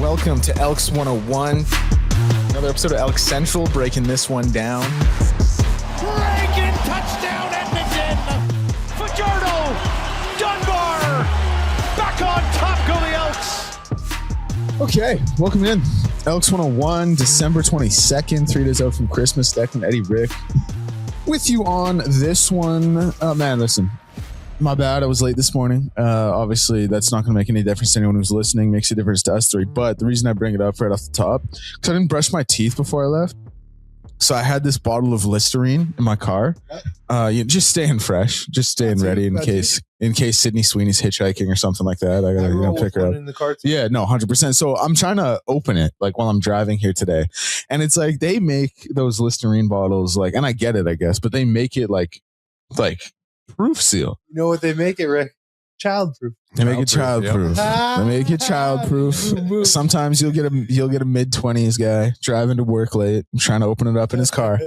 Welcome to Elks101. Another episode of Elks Central, breaking this one down. Reagan, touchdown Edmonton! Fajardo, Dunbar, back on top go the Elks! Okay, welcome in. Elks101, December 22nd, 3 days out from Christmas. Declan, Eddie, Rick, with you on this one. Man, listen, my bad. I was late this morning. Obviously, that's not going to make any difference to anyone who's listening. Makes a difference to us three. But the reason I bring it up right off the top, because I didn't brush my teeth before I left. So I had this bottle of Listerine in my car. Just staying fresh, just staying ready in case Sydney Sweeney's hitchhiking or something like that. I gotta pick her up. In the car too. Yeah, no, 100%. So I'm trying to open it like while I'm driving here today, and it's like they make those Listerine bottles like, and I get it, I guess, but they make it like proof seal. You know what they make it, Rick? Childproof. They make it childproof. They make it childproof. Sometimes you'll get a mid-20s guy driving to work late, trying to open it up in his car,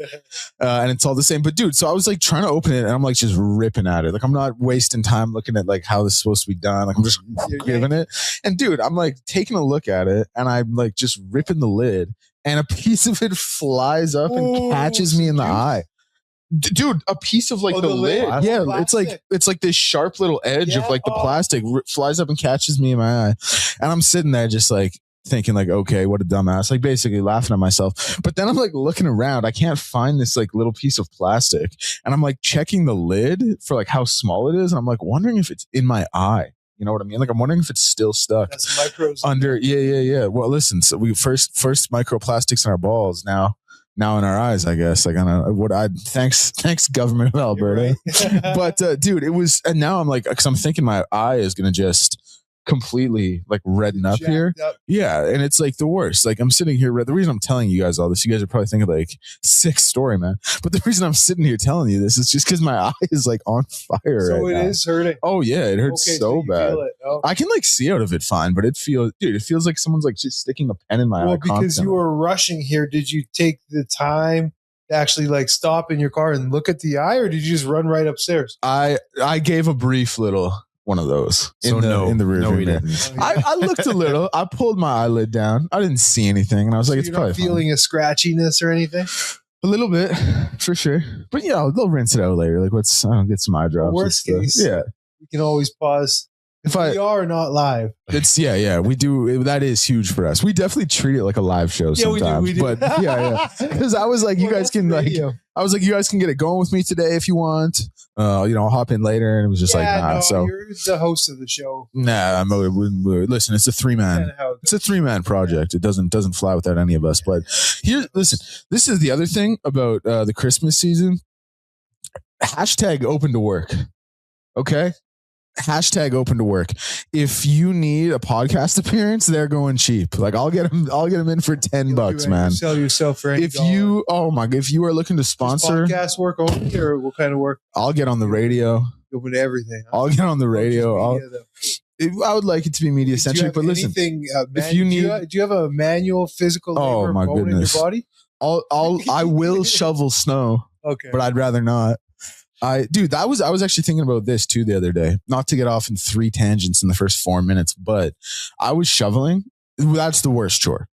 and it's all the same. But dude, so I was like trying to open it, and I'm like just ripping at it. Like I'm not wasting time looking at like how this is supposed to be done. Like I'm just giving it. And dude, I'm like taking a look at it, and I'm like just ripping the lid, and a piece of it flies up and catches me in the eye. Dude, a piece of like the lid. Yeah, plastic. it's like this sharp little edge of like the plastic flies up and catches me in my eye. And I'm sitting there just like thinking like, okay, what a dumbass. Like basically laughing at myself. But then I'm like looking around. I can't find this like little piece of plastic. And I'm like checking the lid for like how small it is. And I'm like wondering if it's in my eye. You know what I mean? Like I'm wondering if it's still stuck. That's micros under. Yeah. Well, listen, so we first microplastics in our balls, now in our eyes, I guess. Like thanks government of Alberta. Right. But dude, it was, and now I'm like, because I'm thinking my eye is gonna just completely like redden up here. Yeah, and it's like the worst. Like I'm sitting here. The reason I'm telling you guys all this, you guys are probably thinking like sick story, man. But the reason I'm sitting here telling you this is just because my eye is like on fire. So it is hurting. Oh yeah, it hurts so bad. I can like see out of it fine, but it feels like someone's like just sticking a pen in my eye. Well, because you were rushing here, did you take the time to actually like stop in your car and look at the eye, or did you just run right upstairs? I gave a brief little one of those in the rear view mirror. I looked a little. I pulled my eyelid down. I didn't see anything, and I was like, "It's probably feeling a scratchiness or anything." A little bit, for sure. But yeah, they'll rinse it out later. Like, I don't get some eye drops. Worst case, we can always pause. We are not live. It's we do. That is huge for us. We definitely treat it like a live show sometimes. We do. But because I was like, you guys can like, I was like, you guys can get it going with me today if you want. I'll hop in later, and it was just so you're the host of the show. Nah, listen, it's a three-man project. It doesn't fly without any of us. But listen, this is the other thing about the Christmas season. Hashtag open to work. Okay. Hashtag open to work. If you need a podcast appearance, they're going cheap. Like I'll get them in for $10, man. Sell yourself for if you are looking to sponsor podcast work only, or what kind of work? I'll get on the radio. Open to everything. I'll get on the radio. I would like it to be media centric, but listen, if you need, do you have a manual physical labor bone in your body? I will shovel snow. Okay, but I'd rather not. I was actually thinking about this too the other day, not to get off in 3 tangents in the first 4 minutes, but I was shoveling. That's the worst chore.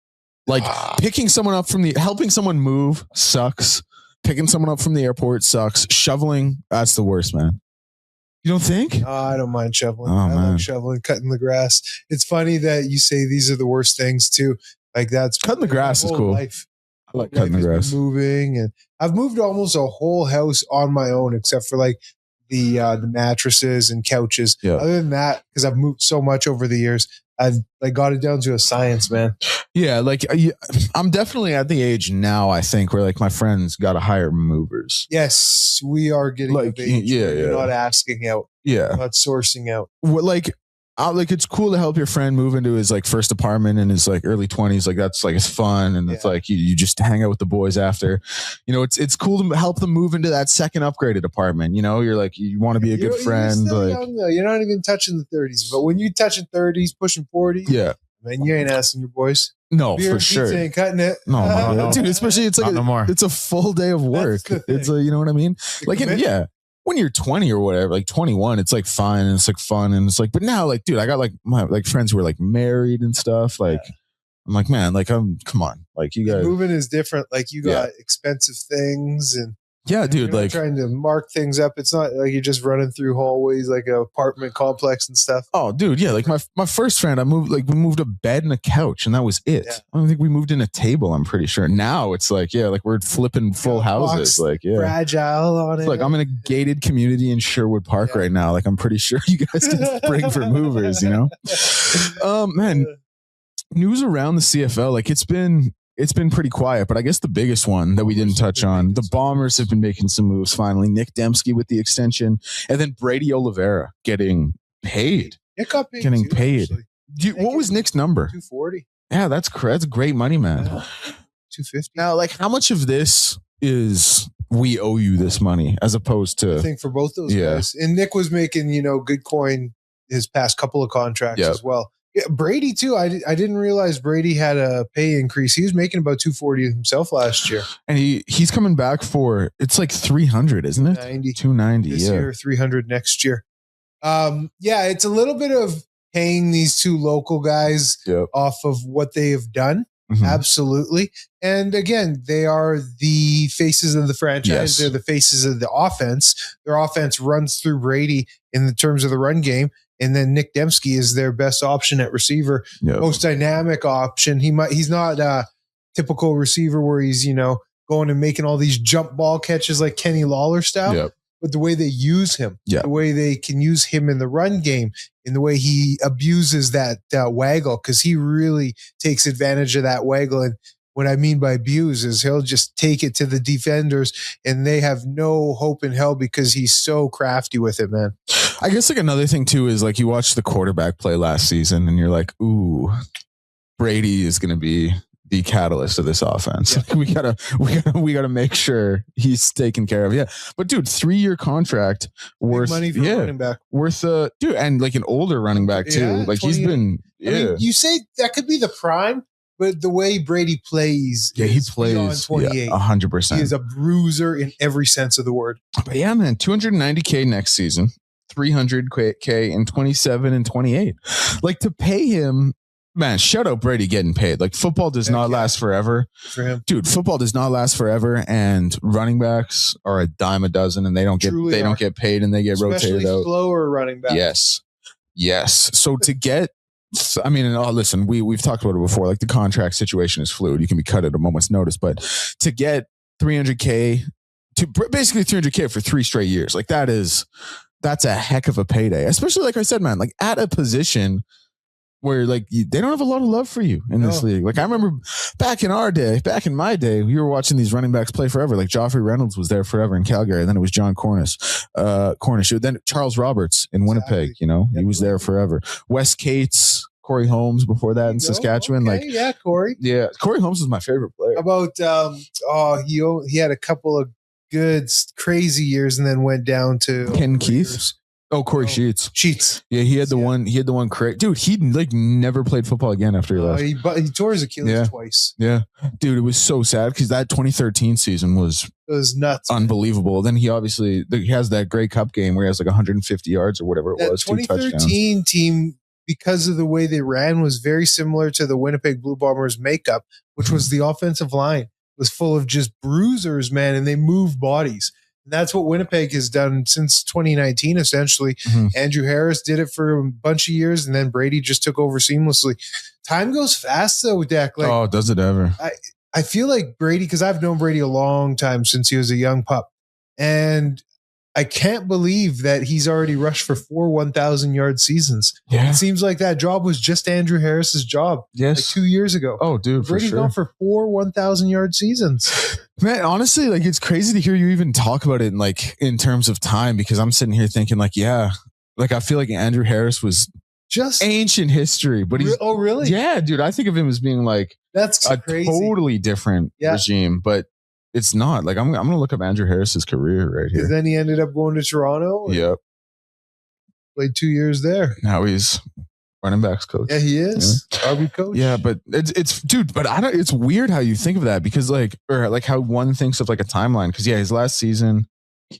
Like picking someone up helping someone move sucks. Picking someone up from the airport sucks. Shoveling, that's the worst, man. You don't think? I don't mind shoveling. I like shoveling, cutting the grass. It's funny that you say these are the worst things too. Like that's cutting the grass is cool. Life. I like cutting the grass. Moving, and I've moved almost a whole house on my own, except for like the mattresses and couches. Yeah. Other than that, because I've moved so much over the years, I've like got it down to a science, man. Yeah, like I'm definitely at the age now, I think, where like my friends got to hire movers. Yes, we are getting like You're not asking out. Yeah, not sourcing out. Like it's cool to help your friend move into his like first apartment in his like early 20s. Like that's like it's fun, and it's like you just hang out with the boys after. It's cool to help them move into that second upgraded apartment. You're like you want to be a good friend. You're like young, though. You're not even touching the 30s, but when you touching 30s, pushing 40, man, you ain't asking your boys. No, for sure. Ain't cutting it. No, dude. Especially it's like it's a full day of work. It's you know what I mean. Like when you're 20 or whatever, like 21, it's like fine and it's like fun and it's like, but now like, dude, I got like my like friends who are like married and stuff. Like I'm like, man, like come on, like you guys moving is different. Like you got expensive things and. Yeah, dude, you're like trying to mark things up. It's not like you're just running through hallways like an apartment complex and stuff. Oh, dude, yeah. Like my first friend, we moved a bed and a couch, and that was it. Yeah. I don't think we moved in a table. I'm pretty sure. Now it's like, yeah, like we're flipping full houses. Like, yeah, fragile on it. Like I'm in a gated community in Sherwood Park right now. Like I'm pretty sure you guys can spring for movers. You know, man. News around the CFL, like it's been pretty quiet, but I guess the biggest one that we didn't touch on, the Bombers have been making some moves finally. Nick Dembski with the extension, and then Brady Oliveira getting paid. Getting paid. What was Nick's number? 240. Yeah, that's great money, man. 250. Now, like, how much of this is we owe you this money as opposed to? I think for both those guys. And Nick was making, good coin his past couple of contracts as well. Yeah, Brady too. I didn't realize Brady had a pay increase. He was making about 240 himself last year, and he's coming back for it's like 300, isn't it? 290 this year, 300 next year. It's a little bit of paying these two local guys off of what they have done. Mm-hmm. Absolutely, and again, they are the faces of the franchise. Yes. They're the faces of the offense. Their offense runs through Brady in the terms of the run game. And then Nick Dembski is their best option at receiver, most dynamic option. He's not a typical receiver where he's, going and making all these jump ball catches like Kenny Lawler style. But the way they use him, the way they can use him in the run game, in the way he abuses that waggle, because he really takes advantage of that waggle. And what I mean by abuse is he'll just take it to the defenders and they have no hope in hell because he's so crafty with it, man. I guess like another thing too is like you watch the quarterback play last season and you're like, ooh, Brady is going to be the catalyst of this offense. Yeah. we gotta make sure he's taken care of. Yeah. But dude, 3-year contract worth money for running back. Worth dude, and like an older running back too. Like he's been I mean, you say that could be the prime. But the way Brady plays, he plays beyond 28. 100%. He is a bruiser in every sense of the word. But yeah, man, $290K next season, $300K in 27 and 28. Like to pay him, man. Shout out Brady getting paid. Like football does not last forever, for him, dude. Football does not last forever, and running backs are a dime a dozen, and they don't get paid, and they get rotated out. Slower running backs. Yes. So to get. I mean, listen, we've talked about it before. Like the contract situation is fluid. You can be cut at a moment's notice, but to get $300K to basically $300K for 3 straight years, like that's a heck of a payday. Especially like I said, man, like at a position where like they don't have a lot of love for you in this league. Like I remember back in my day, we were watching these running backs play forever. Like Joffrey Reynolds was there forever in Calgary. And then it was John Cornish. Then Charles Roberts in Winnipeg, he was there forever. Wes Cates, Corey Holmes before that in Saskatchewan. Okay. Corey. Yeah. Corey Holmes was my favorite player. About, he had a couple of good, crazy years and then went down to Ken Keith. Oh, Corey Sheets. Yeah, he had the one. He had the one. Dude, he like never played football again after he left. He tore his Achilles twice. Yeah, dude, it was so sad because that 2013 season was nuts, unbelievable. Then he has that Grey Cup game where he has like 150 yards or whatever it was. 2013 team, because of the way they ran, was very similar to the Winnipeg Blue Bombers makeup, which was the offensive line was full of just bruisers, man, and they moved bodies. That's what Winnipeg has done since 2019, essentially. Mm-hmm. Andrew Harris did it for a bunch of years, and then Brady just took over seamlessly. Time goes fast, though, Dak. Like, does it ever? I feel like Brady, because I've known Brady a long time since he was a young pup, and I can't believe that he's already rushed for 4 1,000-yard seasons. Yeah. It seems like that job was just Andrew Harris's job. Yes. Like 2 years ago. Oh, dude, Brady's for sure. gone for 4 1,000-yard seasons. Man, honestly, like it's crazy to hear you even talk about it in terms of time, because I'm sitting here thinking like, yeah, like I feel like Andrew Harris was just ancient history, but he's really? Yeah, dude. I think of him as being like that's a crazy. Totally different regime, but it's not. Like I'm gonna look up Andrew Harris's career right here. Then he ended up going to Toronto. Yep. Played 2 years there. Now he's running backs coach. Yeah, he is. RB coach. Yeah, but it's dude, but it's weird how you think of that, because like how one thinks of like a timeline. Because his last season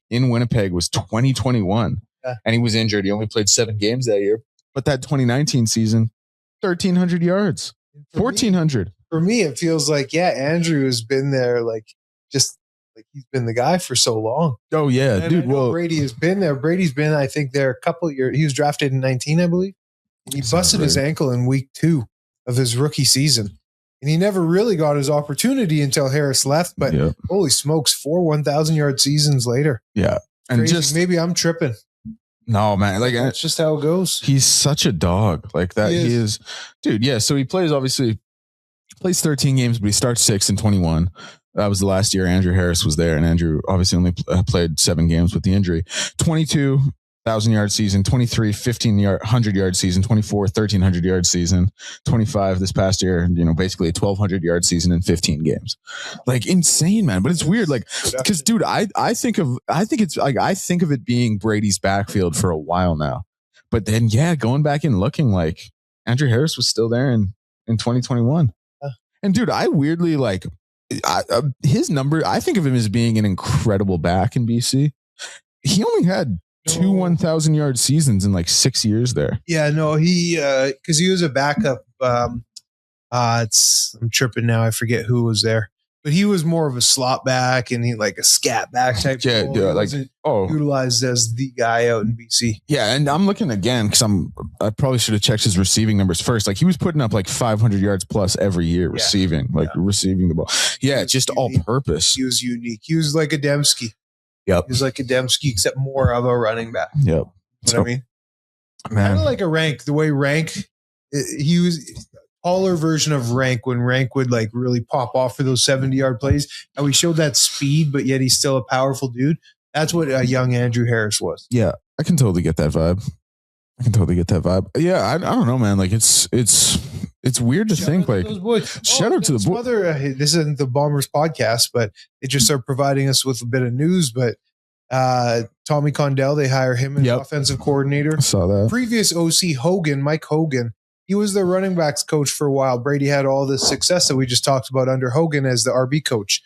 in Winnipeg was 2021, and he was injured. He only played 7 games that year. But that 2019 season, 1,300 yards. 1,400. For me, it feels like, Andrew has been there, like, just like he's been the guy for so long. Oh, yeah, and dude. Well, Brady has been there. Brady's been, I think, there a couple of years. He was drafted in 19, I believe. And he busted his ankle in week 2 of his rookie season. And he never really got his opportunity until Harris left. But holy smokes, 4 1,000-yard seasons later. Yeah. And crazy. just Maybe I'm tripping. No, man. Like, that's just how it goes. He's such a dog. Like that. He is. Dude, yeah. So he plays 13 games, but he starts 6 in 21. That was the last year Andrew Harris was there. And Andrew obviously only played 7 games with the injury. 22 1,000-yard season, 23 1,500-yard season, 24 1,300-yard season, 25 this past year, basically a 1,200-yard season in 15 games. Like insane, man. But it's weird, like, because dude, I think of it being Brady's backfield for a while now. But then going back and looking, like Andrew Harris was still there in 2021. And dude, I weirdly like his number. I think of him as being an incredible back in BC. He only had 2 1,000-yard seasons in like 6 years there. Yeah, no, he because he was a backup. I'm tripping now. I forget who was there, but he was more of a slot back and he like a scat back type. Yeah, like utilized as the guy out in BC. Yeah, and I'm looking again because I probably should have checked his receiving numbers first. Like he was putting up like 500 yards plus every year receiving the ball. Yeah, just all purpose. He was unique. He was like a Dembski. Yep. He was like a Dembski, except more of a running back. Yep. You know what I mean? Kind of like a Rank. The way Rank, he was a taller version of Rank when Rank would like really pop off for those 70-yard plays. And we showed that speed, but yet he's still a powerful dude. That's what a young Andrew Harris was. Yeah, I can totally get that vibe. Yeah, I don't know, man. Like it's weird to think like shout out to the boys. This isn't the Bombers podcast, but they just are providing us with a bit of news. But Tommy Condell, they hire him as offensive coordinator. I saw that. Previous OC Mike Hogan, he was the running backs coach for a while. Brady had all this success that we just talked about under Hogan as the RB coach.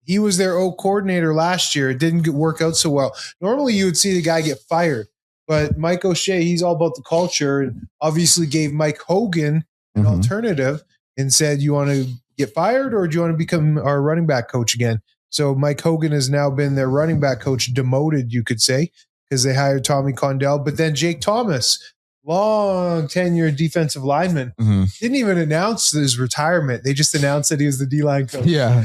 He was their O coordinator last year. It didn't work out so well. Normally you would see the guy get fired. But Mike O'Shea, he's all about the culture and obviously gave Mike Hogan an alternative and said, you want to get fired or do you want to become our running back coach again? So Mike Hogan has now been their running back coach, demoted, you could say, because they hired Tommy Condell. But then Jake Thomas, long tenured defensive lineman, didn't even announce his retirement. They just announced that he was the D-line coach. Yeah,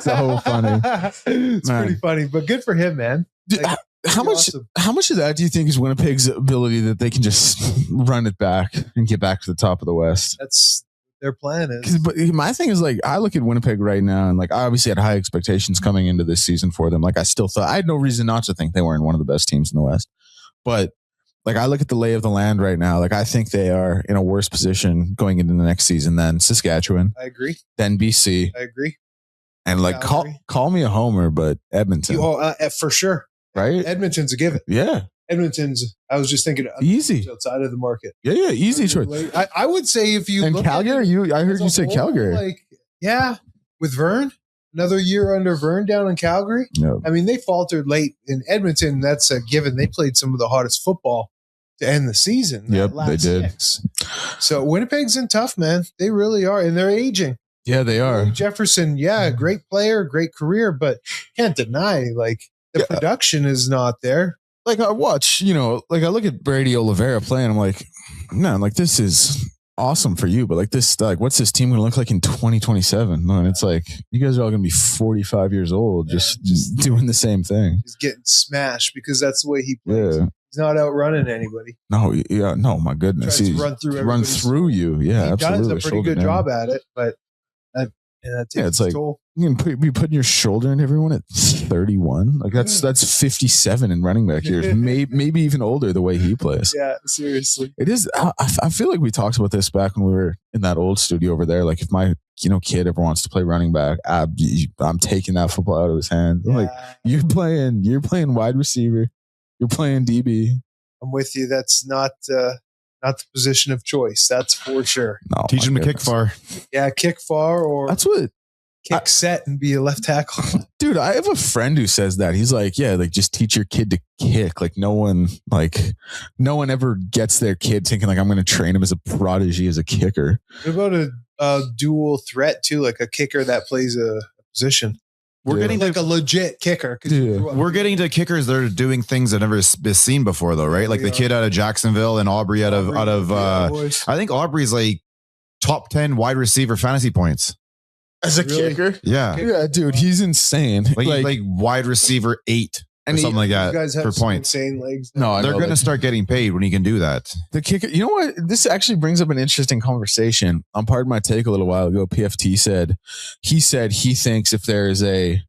so funny. It's pretty funny, but good for him, man. Like, how much of that do you think is Winnipeg's ability that they can just run it back and get back to the top of the West? That's their plan is. But my thing is like, I look at Winnipeg right now and like, I obviously had high expectations coming into this season for them. Like I still thought I had no reason not to think they weren't one of the best teams in the West, but like I look at the lay of the land right now. Like I think they are in a worse position going into the next season than Saskatchewan. I agree. Then BC. I agree. And like call me a homer, but Edmonton. For sure. Right? Edmonton's a given. Yeah. Edmonton's, I was just thinking easy outside of the market. Yeah, easy choice. I would say if you look Calgary, I heard you say Calgary. Like, with Vern, another year under Vern down in Calgary. Yep. I mean, they faltered late in Edmonton. That's a given. They played some of the hottest football to end the season. Yep, they did. So Winnipeg's in tough, man. They really are, and they're aging. Yeah, they are. Jefferson, great player, great career, but can't deny like the production is not there. Like I watch, like I look at Brady Oliveira play and I'm like, man, like this is awesome for you, but like this, like what's this team gonna look like in 2027? And it's like you guys are all gonna be 45 years old, just doing the same thing. He's getting smashed because that's the way he plays. Yeah. He's not outrunning anybody. No, my goodness, he's run through you. Yeah, he absolutely. does a pretty good job at it, but it's like you can be putting your shoulder in everyone at 31. Like that's 57 in running back years, maybe even older the way he plays. Yeah, seriously. It is. I feel like we talked about this back when we were in that old studio over there. Like if my kid ever wants to play running back, I'm taking that football out of his hands. I'm like you're playing wide receiver, you're playing DB. I'm with you. That's not the position of choice. That's for sure. No, teach him to kick far. Yeah, kick far or that's what kick set and be a left tackle. Dude, I have a friend who says that. He's like, just teach your kid to kick. Like no one ever gets their kid thinking like I'm going to train him as a prodigy as a kicker. What about dual threat too, like a kicker that plays a position. We're getting like a legit kicker. We're getting to kickers that are doing things that never been seen before, though, right? Like the kid out of Jacksonville and Aubrey out of I think Aubrey's like top 10 wide receiver fantasy points as a kicker. Yeah, dude, he's insane. Like wide receiver 8 or something like that for points. Insane legs. No, they're going to start getting paid when he can do that. The kicker. You know what? This actually brings up an interesting conversation. On Pardon My Take a little while ago, PFT said he thinks if there is an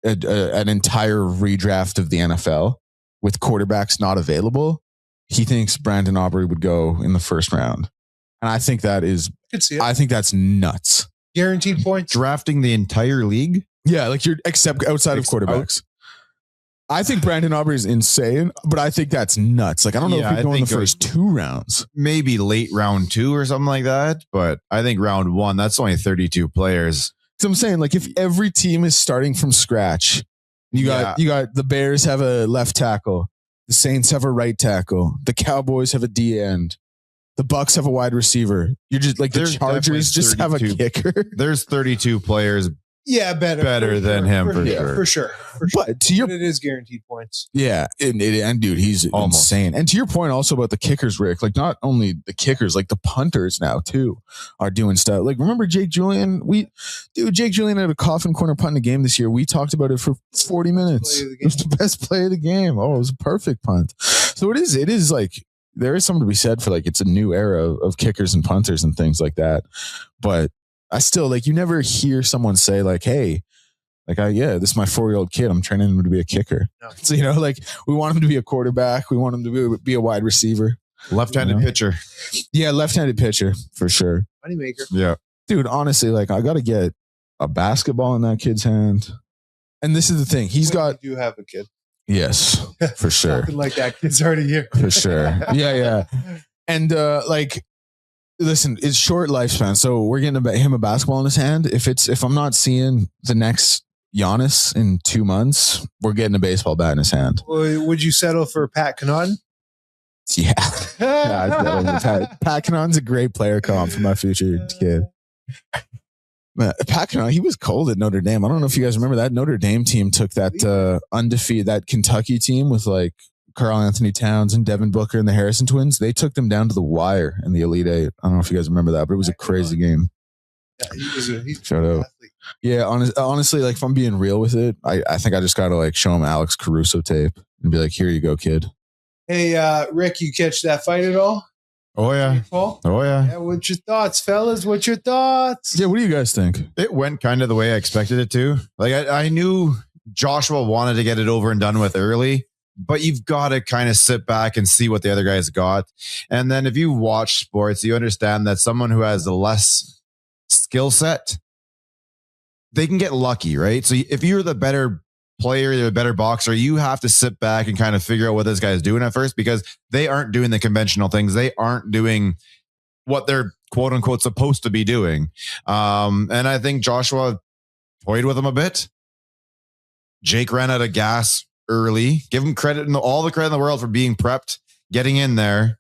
entire redraft of the NFL with quarterbacks not available, he thinks Brandon Aubrey would go in the first round. And I think that's nuts. Guaranteed points. Drafting the entire league? Yeah, like except outside of quarterbacks. I think Brandon Aubrey is insane, but I think that's nuts. Like, I don't know if he'd go in the first 2 rounds. Maybe late round 2 or something like that. But I think round 1, that's only 32 players. So I'm saying, like, if every team is starting from scratch, you got the Bears have a left tackle, the Saints have a right tackle, the Cowboys have a D end, the Bucks have a wide receiver. You're just like the Chargers just have a kicker. There's 32 players. Yeah, better than him for sure. But to your, it is guaranteed points. Yeah, and dude, he's insane. And to your point, also about the kickers, Rick. Like not only the kickers, like the punters now too are doing stuff. Like remember Jake Julian? Jake Julian had a coffin corner punt in a game this year. We talked about it for 40 minutes. It was the best play of the game. Oh, it was a perfect punt. So it is like there is something to be said for like it's a new era of kickers and punters and things like that. But I still like you never hear someone say like, hey, like this is my 4-year-old kid. I'm training him to be a kicker. No. So, like we want him to be a quarterback. We want him to be a wide receiver. Left-handed pitcher. Yeah, left-handed pitcher for sure. Moneymaker. Yeah. Dude, honestly, like I got to get a basketball in that kid's hand. And this is the thing. You do have a kid. Yes, for sure. Something like that. Kid's already here. For sure. Yeah. And listen, it's short lifespan. So we're getting him a basketball in his hand. If I'm not seeing the next Giannis in 2 months, we're getting a baseball bat in his hand. Would you settle for Pat Connaughton? Yeah. Pat Connaughton's a great player comp for my future kid. Pat Connaughton, he was cold at Notre Dame. I don't know if you guys remember that Notre Dame team took that undefeated, that Kentucky team with like Karl Anthony Towns and Devin Booker and the Harrison twins. They took them down to the wire in the Elite Eight. I don't know if you guys remember that, but it was a crazy game. Yeah, he's shout out. Yeah, honestly, like if I'm being real with it, I think I just got to like show him Alex Caruso tape and be like, here you go, kid. Hey, Rick, you catch that fight at all? Oh, yeah. Oh, yeah. What's your thoughts, fellas? What's your thoughts? Yeah, what do you guys think? It went kind of the way I expected it to. Like, I knew Joshua wanted to get it over and done with early, but you've got to kind of sit back and see what the other guys got. And then if you watch sports, you understand that someone who has a less skill set, they can get lucky, right? So if you're the better player, you're a better boxer, you have to sit back and kind of figure out what this guy's doing at first because they aren't doing the conventional things. They aren't doing what they're quote unquote supposed to be doing. And I think Joshua toyed with him a bit. Jake ran out of gas early. Give him credit, all the credit in the world for being prepped, getting in there.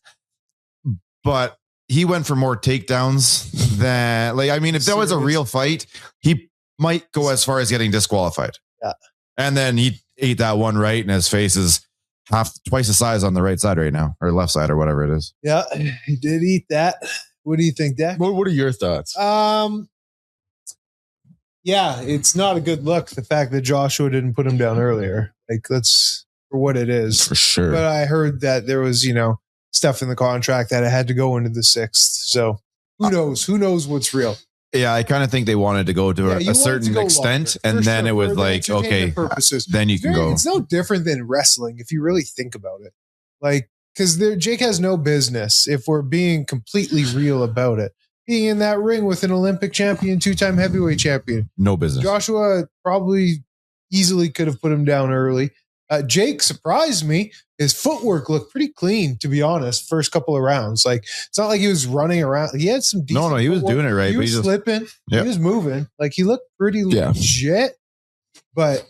But he went for more takedowns than if that was a real fight, he might go as far as getting disqualified. Yeah. And then he ate that one right, and his face is twice the size on the right side right now, or left side, or whatever it is. Yeah, he did eat that. What do you think, Dak? What are your thoughts? Yeah, it's not a good look, the fact that Joshua didn't put him down earlier. Like, that's for what it is. For sure. But I heard that there was, stuff in the contract that it had to go into the 6th. So who knows? Who knows what's real? Yeah, I kind of think they wanted to go to a certain extent, and then it was like, okay, then you can go. It's no different than wrestling if you really think about it. Like, because Jake has no business, if we're being completely real about it, being in that ring with an Olympic champion, 2-time heavyweight champion. No business. Joshua probably easily could have put him down early. Jake surprised me. His footwork looked pretty clean, to be honest, first couple of rounds. Like, it's not like he was running around. He had some decent No, he was doing it right. He was slipping. Yep. He was moving. Like, he looked pretty legit. But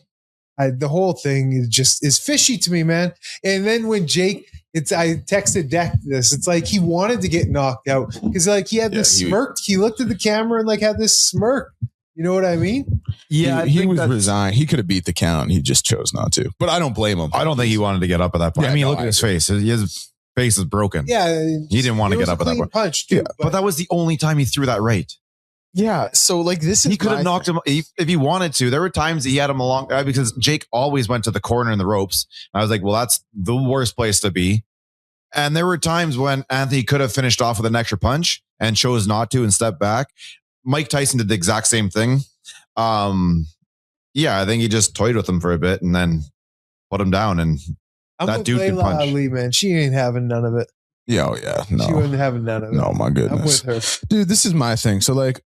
the whole thing is fishy to me, man. And then when Jake I texted Deck this. It's like he wanted to get knocked out because like he had this smirk. He looked at the camera and like had this smirk. You know what I mean? Yeah, he was resigned. He could have beat the count. He just chose not to. But I don't blame him. I don't think he wanted to get up at that point. Yeah, I mean, look at his face. His face is broken. Yeah, he didn't want to get up at that point. Punch, too, but that was the only time he threw that right. Yeah, so like this is he could have knocked him if he wanted to. There were times he had him along because Jake always went to the corner in the ropes. I was like, well, that's the worst place to be. And there were times when Anthony could have finished off with an extra punch and chose not to and stepped back. Mike Tyson did the exact same thing. Yeah, I think he just toyed with him for a bit and then put him down. And that dude could punch. Ali, man, she ain't having none of it. Yeah, oh yeah, no, she wasn't having none of it. No, my goodness, I'm with her, dude. This is my thing. So like,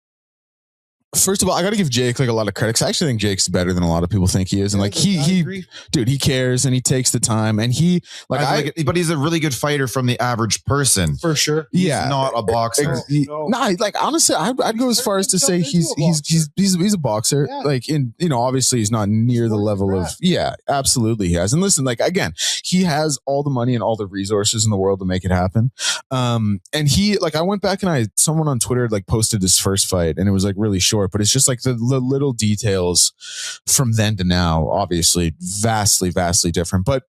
first of all, I got to give Jake like a lot of credit. I actually think Jake's better than a lot of people think he is, and like dude, he cares and he takes the time and he but he's a really good fighter from the average person for sure. He's not a boxer. Nah, like honestly, I'd go as far as to say he's a boxer. Yeah. Like obviously he's not near the level of absolutely he has. And listen, like again, he has all the money and all the resources in the world to make it happen. And he like I went back and someone on Twitter like posted his first fight and it was like really short. But it's just like the little details from then to now, obviously vastly different. But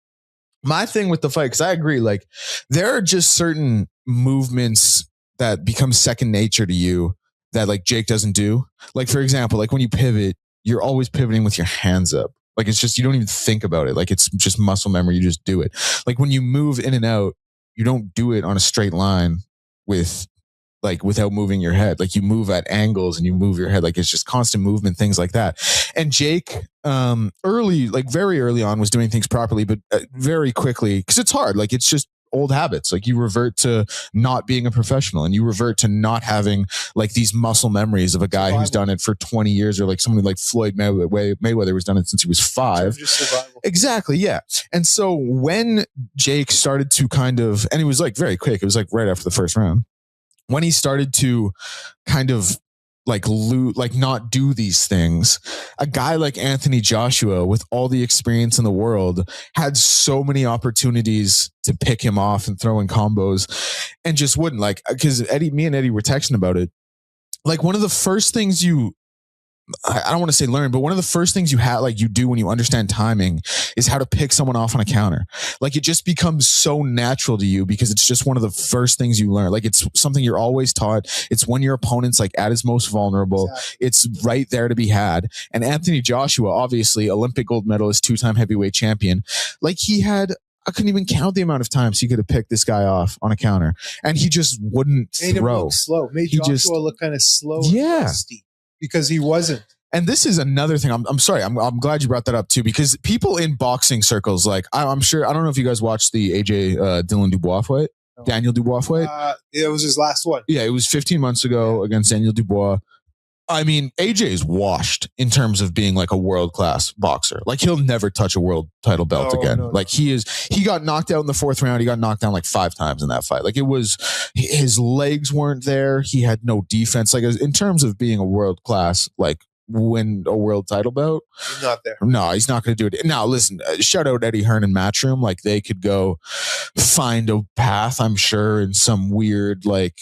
my thing with the fight, because I agree, like there are just certain movements that become second nature to you that like Jake doesn't do. Like for example, like when you pivot, you're always pivoting with your hands up. Like it's just, you don't even think about it. Like it's just muscle memory. You just do it. Like when you move in and out, you don't do it on a straight line without moving your head. Like you move at angles and you move your head. Like it's just constant movement, things like that. And Jake, very early on was doing things properly, but very quickly, because it's hard. Like it's just old habits. Like you revert to not being a professional and you revert to not having like these muscle memories of a guy who's done it for 20 years or like someone like Floyd Mayweather was done it since he was 5. Exactly. Yeah. And so when Jake started to kind of, and it was like very quick, it was like right after the first round, when he started to kind of not do these things, a guy like Anthony Joshua with all the experience in the world had so many opportunities to pick him off and throw in combos and just wouldn't. Like, because me and Eddie were texting about it. Like one of the first things I don't want to say learn, but one of the first things you do when you understand timing is how to pick someone off on a counter. Like it just becomes so natural to you because it's just one of the first things you learn. Like it's something you're always taught. It's when your opponent's like at his most vulnerable. Exactly. It's right there to be had. And Anthony Joshua, obviously Olympic gold medalist, 2-time heavyweight champion, like I couldn't even count the amount of times he could have picked this guy off on a counter and he just wouldn't throw. Him look slow. Made Joshua look kind of slow. Yeah. And rusty. Because he wasn't. And this is another thing. I'm sorry. I'm glad you brought that up too, because people in boxing circles, like I'm sure, I don't know if you guys watched the AJ Dylan Dubois fight, Daniel Dubois fight. It was his last one. Yeah, it was 15 months ago against Daniel Dubois. I mean, AJ is washed in terms of being like a world-class boxer. Like he'll never touch a world title belt again. Like he got knocked out in the 4th round. He got knocked down like 5 times in that fight. Like it was, his legs weren't there. He had no defense. Like in terms of being a world-class, like win a world title bout. He's not there. No, he's not going to do it. Now, listen, shout out Eddie Hearn and Matchroom. Like they could go find a path, I'm sure, in some weird, like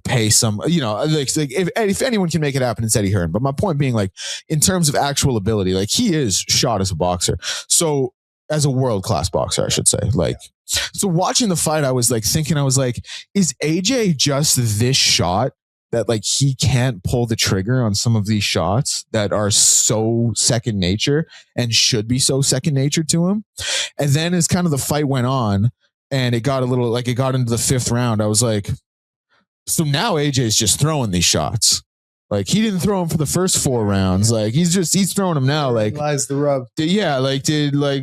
pay some, if anyone can make it happen, it's Eddie Hearn. But my point being, like, in terms of actual ability, like he is shot as a boxer. So as a world-class boxer, I should say, like, so watching the fight, I was like thinking, I was like, is AJ just this shot that like he can't pull the trigger on some of these shots that are so second nature and should be so second nature to him? And then as kind of the fight went on and it got a little, like it got into the 5th round, I was like, so now AJ's just throwing these shots. Like he didn't throw them for the first 4 rounds. Like he's throwing them now. Like lies the rub.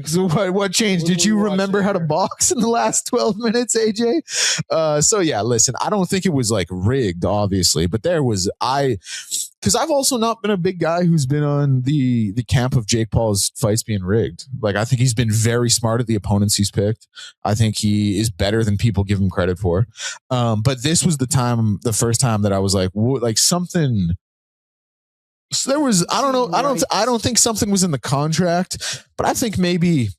So what changed? Did you remember how to box in the last 12 minutes, AJ? So yeah, listen, I don't think it was like rigged, obviously, but because I've also not been a big guy who's been on the camp of Jake Paul's fights being rigged. Like I think he's been very smart at the opponents he's picked. I think he is better than people give him credit for. But this was the first time that I was like something. So there was, I don't know. I don't think something was in the contract, but I think maybe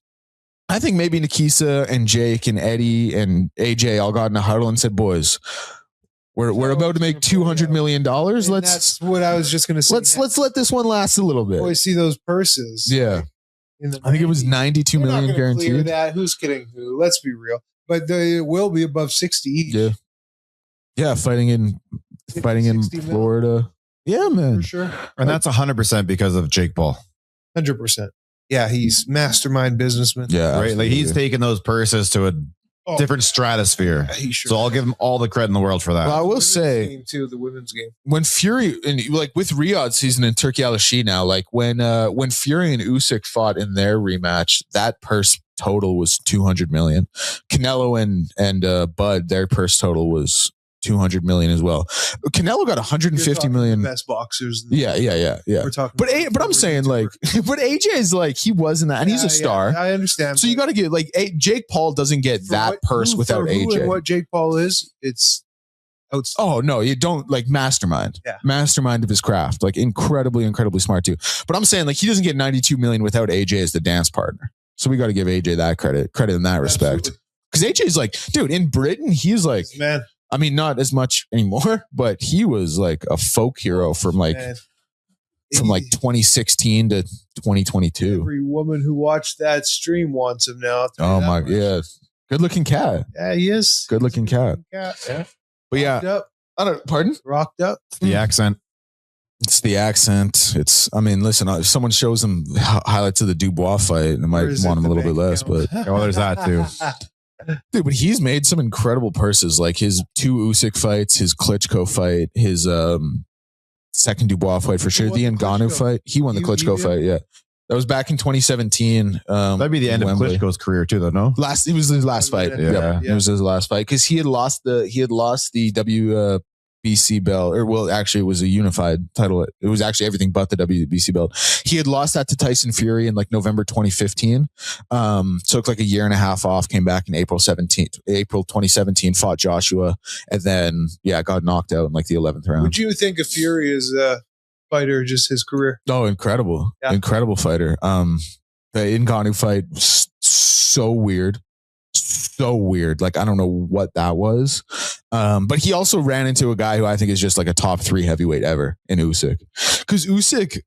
I think maybe Nikisa and Jake and Eddie and AJ all got in a huddle and said, boys, we're about to make $200 million. That's what I was just going to say. Let's let this one last a little bit. Always see those purses. Yeah. I think it was 92 million guaranteed. That. Who's kidding who? Let's be real. But they will be above 60 each. Yeah. Yeah, fighting in Florida. Yeah, man. For sure. And that's 100% because of Jake Paul. 100%. Yeah, he's mastermind businessman. Yeah. Right. Like he's taking those purses to a different stratosphere. Yeah, sure so I'll give him all the credit in the world for that. Well, I will say too, the women's game. When Fury and like with Riyadh season in Turkey Al-Ashi now, like when Fury and Usyk fought in their rematch, that purse total was 200 million. Canelo and Bud, their purse total was 200 million as well. Canelo got 150 million. Best boxers. Yeah. We're talking. But I'm saying like, but AJ is like he wasn't that, and he's a star. I understand. So you got to get like Jake Paul doesn't get that purse without AJ. What Jake Paul is, it's. Oh no, you don't like mastermind. Yeah. Mastermind of his craft, like incredibly smart too. But I'm saying like he doesn't get 92 million without AJ as the dance partner. So we got to give AJ that credit in that respect. Because AJ is like, dude, in Britain, he's like, man. I mean, not as much anymore, but he was like a folk hero from like 2016 to 2022. Every woman who watched that stream wants him now. Oh my, yeah, good looking cat. Yeah, he is. Good looking cat. Yeah. But yeah, I don't. Pardon? Rocked up. The accent. It's the accent. I mean, listen, if someone shows them highlights of the Dubois fight, I might want him a little bit less, but there's that too. Dude, but he's made some incredible purses, like his 2 Usyk fights, his Klitschko fight, his second Dubois fight for sure. The Ngannou fight. He won the Klitschko fight, yeah. That was back in 2017. That'd be the end of Klitschko's career too, though, no? It was his last fight. Yeah. It was his last fight because he had lost the WBC belt, or well, actually, it was a unified title. It was actually everything but the WBC belt. He had lost that to Tyson Fury in like November 2015. Took like a year and a half off, came back in April 2017, fought Joshua, and then got knocked out in like the 11th round. Would you think of Fury as a fighter, just his career? Oh, incredible fighter. The Ngannou fight was so weird. Like, I don't know what that was. But he also ran into a guy who I think is just like a top 3 heavyweight ever in Usyk. Because Usyk,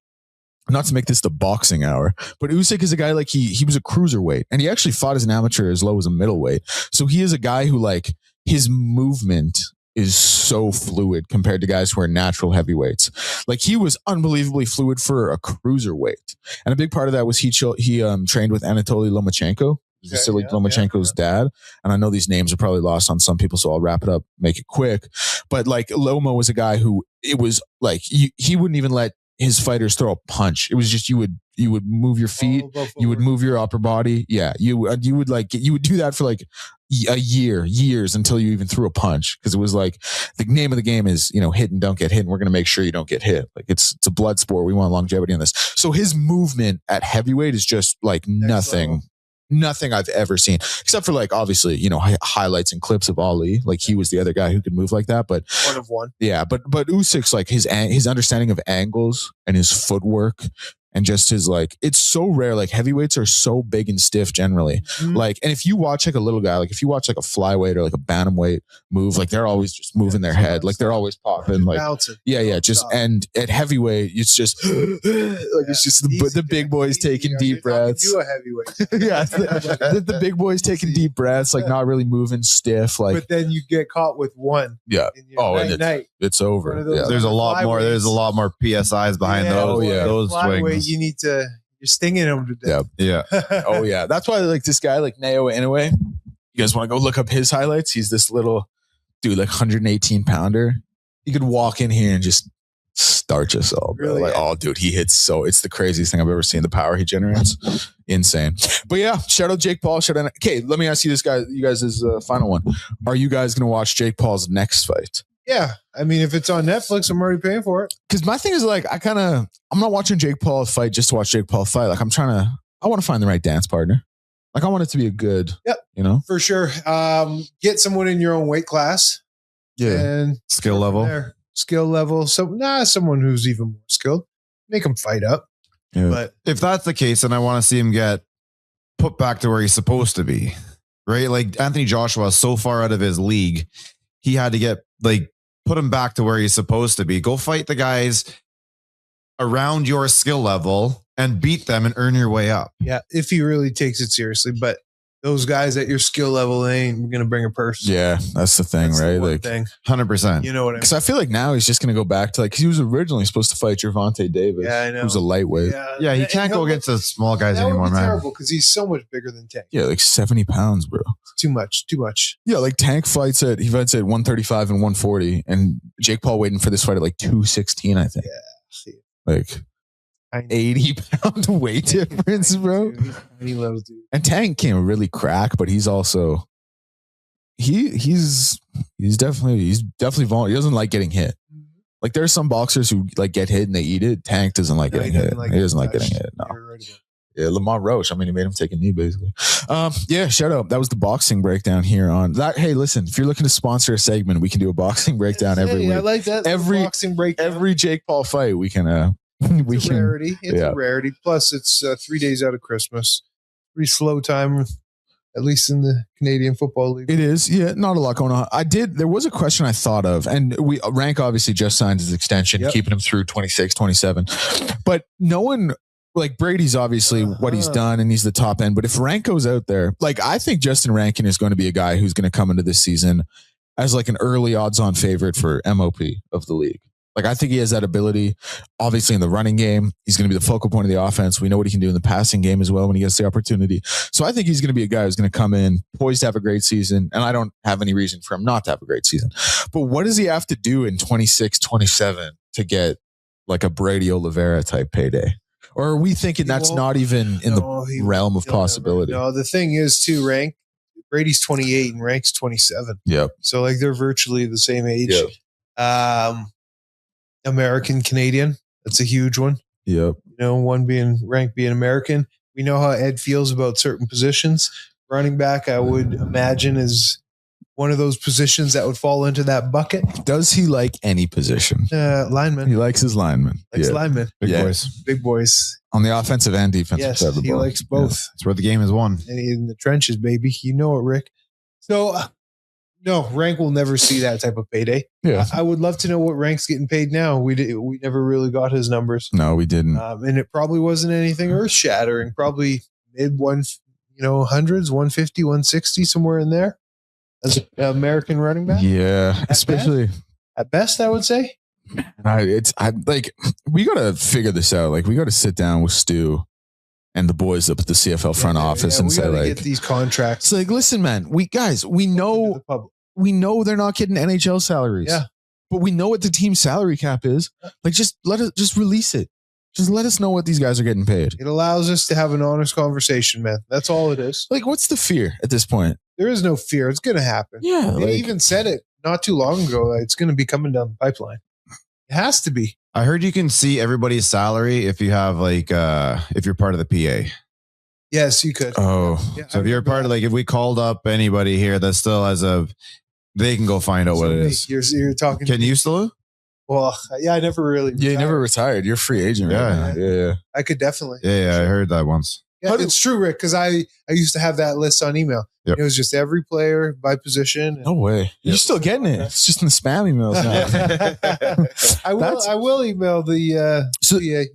not to make this the boxing hour, but Usyk is a guy like he was a cruiserweight, and he actually fought as an amateur as low as a middleweight. So he is a guy who like his movement is so fluid compared to guys who are natural heavyweights. Like he was unbelievably fluid for a cruiserweight. And a big part of that was he trained with Anatoly Lomachenko, Vasily Lomachenko's dad. And I know these names are probably lost on some people, so I'll wrap it up, make it quick. But like Loma was a guy who it was like he wouldn't even let his fighters throw a punch. It was just you would move your feet, you would move your upper body. Yeah, you would do that for like years until you even threw a punch, because it was like the name of the game is hit and don't get hit, and we're gonna make sure you don't get hit. Like it's a blood sport. We want longevity in this. So his movement at heavyweight is just like nothing I've ever seen, except for like obviously highlights and clips of Ali. Like he was the other guy who could move like that. But one of one. Yeah, but Usyk's like his understanding of angles and his footwork and just his like, it's so rare. Like heavyweights are so big and stiff generally. Mm-hmm. Like, and if you watch like a little guy, like if you watch like a flyweight or like a bantamweight move, like they're always just moving their head, like they're always popping, like just and at heavyweight it's just like it's just the big boys taking deep breaths. Do a heavyweight. the big boys taking deep breaths, like not really moving stiff. Like, but then you get caught with one. Yeah. It's over. There's a lot more. There's a lot more PSIs behind those. Those swings. You need to. You're stinging them to death. Yeah. Oh yeah. That's why like this guy like Nao Inoue. You guys want to go look up his highlights? He's this little dude, like 118 pounder. You could walk in here and just starch us all. Really? Like, oh, dude, he hits it's the craziest thing I've ever seen. The power he generates, insane. But yeah, shout out Jake Paul. Okay, let me ask you this, guy. You guys' final one. Are you guys gonna watch Jake Paul's next fight? Yeah, I mean, if it's on Netflix, I'm already paying for it. Because my thing is like, I'm not watching Jake Paul fight just to watch Jake Paul fight. Like I want to find the right dance partner. Like I want it to be a good, for sure. Get someone in your own weight class. Yeah, and skill level. So someone who's even more skilled. Make them fight up. Yeah. But if that's the case, then I want to see him get put back to where he's supposed to be, right? Like Anthony Joshua is so far out of his league, he had to get put him back to where he's supposed to be. Go fight the guys around your skill level and beat them and earn your way up. Yeah, if he really takes it seriously, but those guys at your skill level ain't going to bring a purse. Yeah, that's the thing, That's right? the one Like thing. 100%. You know what I mean? Because I feel like now he's just going to go back to because he was originally supposed to fight Gervonta Davis, Yeah, I know. who's a lightweight. Yeah, he can't go against the small guys that would anymore, be man. terrible because he's so much bigger than Tank. Yeah, like 70 pounds, bro. Too much. Yeah, like Tank fights at 135 and 140, and Jake Paul waiting for this fight at 216, I think. Yeah. Like 80-pound weight difference, bro. He's tiny little dude. And Tank can't really crack, but he's also he's definitely vulnerable. He doesn't like getting hit. Like there's some boxers who get hit and they eat it. Tank doesn't like getting hit. He doesn't like getting hit. No. Yeah, Lamont Roche. I mean, he made him take a knee, basically. Yeah, shout out. That was the boxing breakdown here on that. Hey, listen, if you're looking to sponsor a segment, we can do a boxing breakdown every week. I like that. Every boxing breakdown. Every Jake Paul fight, we can. It's a rarity. It's a rarity. Plus, it's 3 days out of Christmas. Pretty slow time, at least in the Canadian Football League. It is. Yeah, not a lot going on. There was a question I thought of, and Rank obviously just signed his extension, keeping him through 26, 27. But no one, Brady's obviously what he's done, and he's the top end. But if Rank goes out there, I think Justin Rankin is going to be a guy who's going to come into this season as an early odds-on favorite for MOP of the league. I think he has that ability. Obviously, in the running game, he's going to be the focal point of the offense. We know what he can do in the passing game as well when he gets the opportunity. So I think he's going to be a guy who's going to come in, poised to have a great season. And I don't have any reason for him not to have a great season. But what does he have to do in 26, 27 to get a Brady Oliveira type payday? Or are we thinking that's not even in the realm of possibility? No, the thing is, too, Rank, Brady's 28 and Rank's 27. Yep. So, they're virtually the same age. Yep. American Canadian, that's a huge one. Yep. One being Rank being American. We know how Ed feels about certain positions. Running back, I would imagine, is one of those positions that would fall into that bucket. Does he like any position? Lineman. He likes his linemen. Linemen. Big boys. On the offensive and defensive side of the ball. He likes both. Yeah. That's where the game is won. And in the trenches, baby. You know it, Rick. So, no, Rank will never see that type of payday. Yeah. I would love to know what Rank's getting paid now. We never really got his numbers. No, we didn't. And it probably wasn't anything earth shattering. Probably mid hundreds, 150, 160, somewhere in there as an American running back. Yeah. Especially at best, I would say. We got to figure this out. We got to sit down with Stu and the boys up at the CFL front office and say, get these contracts. It's listen, man, we know they're not getting NHL salaries. Yeah. But we know what the team salary cap is. Just release it. Just let us know what these guys are getting paid. It allows us to have an honest conversation, man. That's all it is. What's the fear at this point? There is no fear. It's going to happen. Yeah. They even said it not too long ago. It's going to be coming down the pipeline. It has to be. I heard you can see everybody's salary if you have if you're part of the PA. Yes, you could. Oh. Yeah, so if you're part of if we called up anybody here that still has they can go find out what it is. You're talking. Can you still? Well, I never really. Yeah, you never retired. You're a free agent. Right? Yeah. I could definitely. Yeah, I heard that once. Yeah, it's true, Rick, because I used to have that list on email. Yep. It was just every player by position. No way. You're still getting it. It's just in the spam emails now. I will email the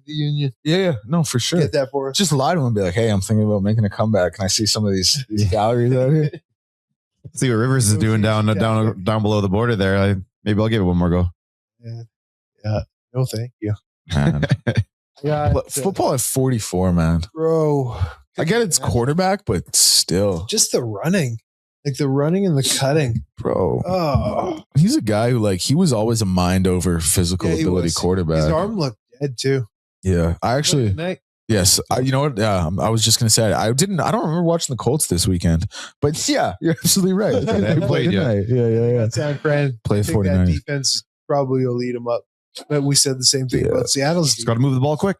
union. Yeah. No, for sure. Get that for us. Just lie to them and be like, hey, I'm thinking about making a comeback. Can I see some of these galleries out here? See what Rivers is doing down below the border there. Maybe I'll give it one more go. Yeah. No, thank you. Football at 44, man. Bro. I get it's quarterback, but still. Just the running. The running and the cutting. Bro. Oh. He's a guy who he was always a mind over physical ability quarterback. His arm looked dead too. Yeah. I actually, yes. You know what? I was just going to say, I don't remember watching the Colts this weekend, but yeah, you're absolutely right. They played tonight. Yeah. San Fran. Play 49. That defense probably will lead them up. But we said the same thing about Seattle's. Just got to move the ball quick.